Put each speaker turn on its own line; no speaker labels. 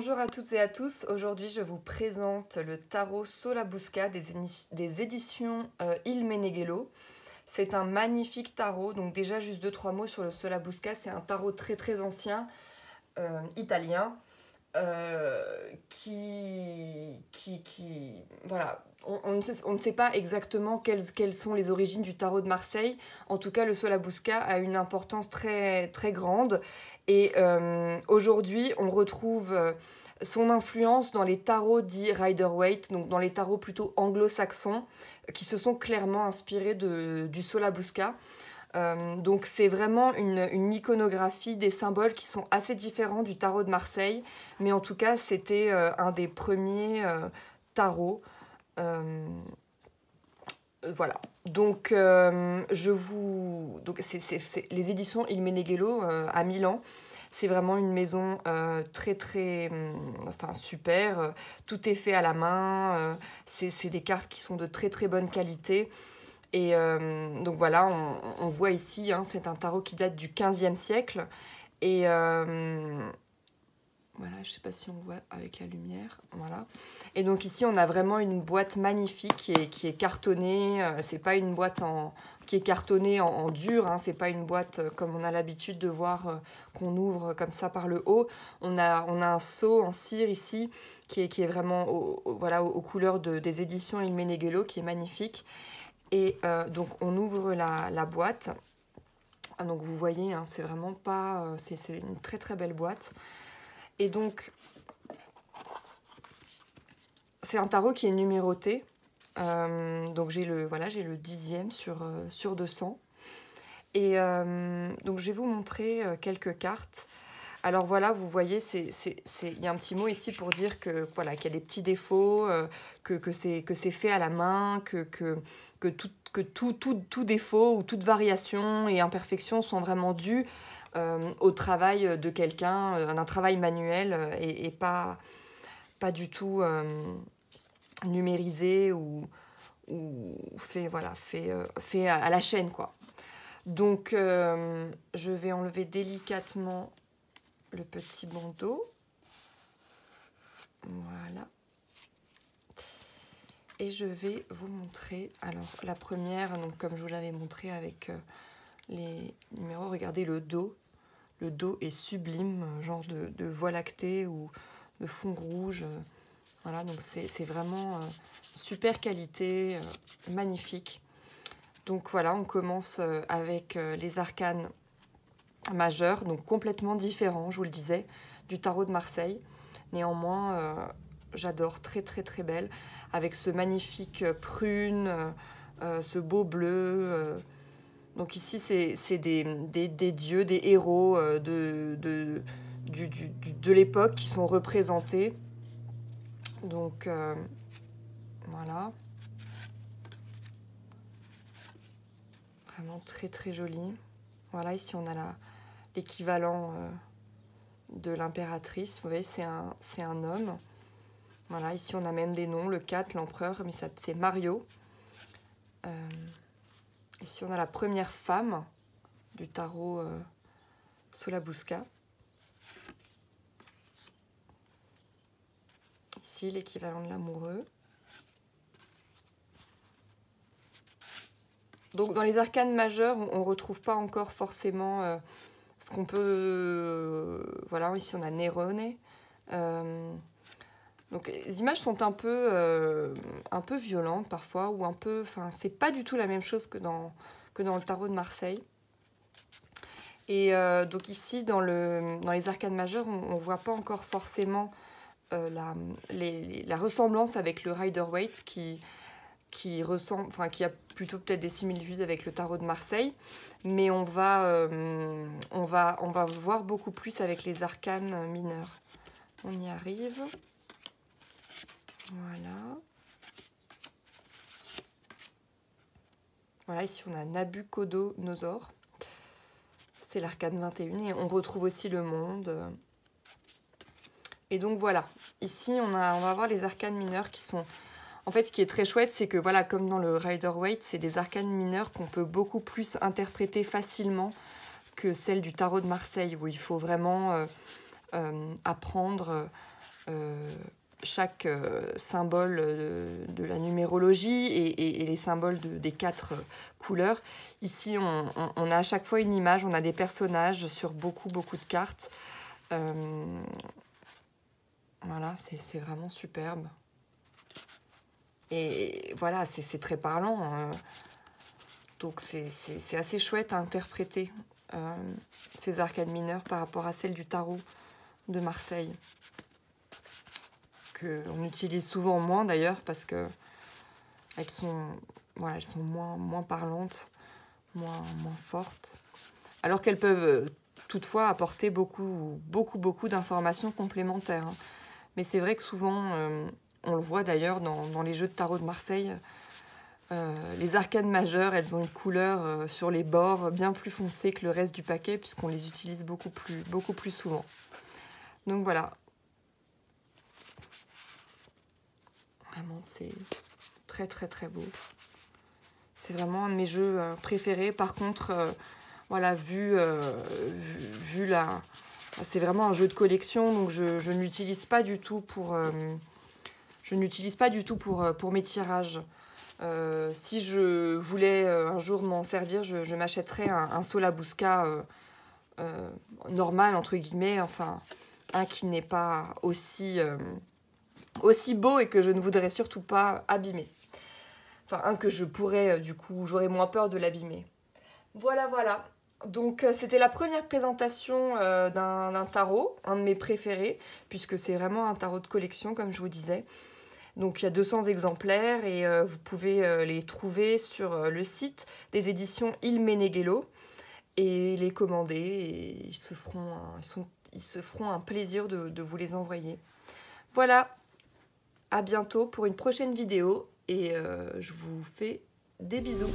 Bonjour à toutes et à tous, aujourd'hui je vous présente le tarot Solabusca des éditions Il Meneghello. C'est un magnifique tarot, donc déjà juste 2-3 mots sur le Solabusca, c'est un tarot très ancien, italien, voilà, on ne sait pas exactement quelles sont les origines du tarot de Marseille. En tout cas, le Solabusca a une importance très grande. Et aujourd'hui, on retrouve son influence dans les tarots dits Rider-Waite, donc dans les tarots plutôt anglo-saxons, qui se sont clairement inspirés du Solabusca. Donc c'est vraiment une iconographie des symboles qui sont assez différents du tarot de Marseille, mais en tout cas c'était un des premiers tarots. Voilà. Donc c'est les éditions Il Meneghello à Milan. C'est vraiment une maison enfin super. Tout est fait à la main. C'est des cartes qui sont de très bonne qualité. Et donc voilà, on voit ici, hein, c'est un tarot qui date du XVe siècle. Et voilà, je ne sais pas si on voit avec la lumière. Voilà. Et donc ici, on a vraiment une boîte magnifique qui est cartonnée. C'est pas une boîte qui est cartonnée en dur. Hein, c'est pas une boîte comme on a l'habitude de voir qu'on ouvre comme ça par le haut. On a un seau en cire ici qui est vraiment aux couleurs des éditions Il Meneghello, qui est magnifique. Et donc on ouvre la boîte. Donc vous voyez, hein, c'est vraiment pas... c'est une très belle boîte. Et donc, c'est un tarot qui est numéroté. Donc j'ai le 10e sur 200. Et donc je vais vous montrer quelques cartes. Alors voilà, vous voyez, il y a un petit mot ici pour dire que voilà, qu'il y a des petits défauts, que c'est fait à la main, que tout défaut ou toute variation et imperfection sont vraiment dus au travail de quelqu'un, d'un travail manuel et pas du tout numérisé ou fait à la chaîne, quoi. Donc je vais enlever délicatement le petit bandeau. Voilà. Et je vais vous montrer, alors la première, donc comme je vous l'avais montré avec les numéros, regardez le dos. Le dos est sublime, genre de voie lactée ou de fond rouge. Voilà, donc c'est vraiment super qualité, magnifique. Donc voilà, on commence avec les arcanes majeurs, donc complètement différents, je vous le disais, du tarot de Marseille. Néanmoins, j'adore, très belle, avec ce magnifique prune, ce beau bleu. Donc ici, c'est des dieux, des héros de l'époque qui sont représentés. Donc voilà. Vraiment très joli. Voilà, ici on a l'équivalent de l'impératrice. Vous voyez, c'est un homme. Voilà, ici on a même des noms, le 4, l'empereur, mais c'est Mario. Ici on a la première femme du tarot Solabusca. Ici l'équivalent de l'amoureux. Donc dans les arcanes majeures, on ne retrouve pas encore forcément ce qu'on peut... voilà, ici on a Nerone. Donc les images sont un peu violentes parfois, ou un peu... Enfin, c'est pas du tout la même chose que dans le tarot de Marseille. Et donc ici, dans les arcanes majeures, on ne voit pas encore forcément la ressemblance avec le Rider-Waite qui ressemble, enfin qui a plutôt peut-être des similitudes avec le tarot de Marseille, mais on va voir beaucoup plus avec les arcanes mineurs. On y arrive. Voilà. Voilà, ici on a Nabucodonosor. C'est l'arcane 21 et on retrouve aussi le monde. Et donc voilà, ici on va voir les arcanes mineurs qui sont... En fait, ce qui est très chouette, c'est que voilà, comme dans le Rider-Waite, c'est des arcanes mineures qu'on peut beaucoup plus interpréter facilement que celles du tarot de Marseille, où il faut vraiment apprendre chaque symbole de la numérologie et les symboles des 4 couleurs. Ici, on a à chaque fois une image, on a des personnages sur beaucoup de cartes. Voilà, c'est vraiment superbe. Et voilà, c'est très parlant. Donc c'est assez chouette à interpréter ces arcades mineures par rapport à celles du tarot de Marseille. On utilise souvent moins d'ailleurs parce que elles sont moins parlantes, moins fortes. Alors qu'elles peuvent toutefois apporter beaucoup d'informations complémentaires. Hein. Mais c'est vrai que souvent, on le voit d'ailleurs dans les jeux de tarot de Marseille, les arcades majeures, elles ont une couleur sur les bords bien plus foncée que le reste du paquet puisqu'on les utilise beaucoup plus souvent. Donc voilà. Vraiment, c'est très beau. C'est vraiment un de mes jeux préférés. Par contre, voilà, vu la... C'est vraiment un jeu de collection, donc je n'utilise pas du tout pour mes tirages. Si je voulais un jour m'en servir, je m'achèterais un Solabusca normal, entre guillemets, enfin, un qui n'est pas aussi beau et que je ne voudrais surtout pas abîmer. Enfin, un que je pourrais, du coup, j'aurais moins peur de l'abîmer. Voilà. Donc, c'était la première présentation d'un tarot, un de mes préférés, puisque c'est vraiment un tarot de collection, comme je vous disais. Donc, il y a 200 exemplaires et vous pouvez les trouver sur le site des éditions Il Meneghello et les commander. Et ils se feront un plaisir de vous les envoyer. Voilà. À bientôt pour une prochaine vidéo et je vous fais des bisous.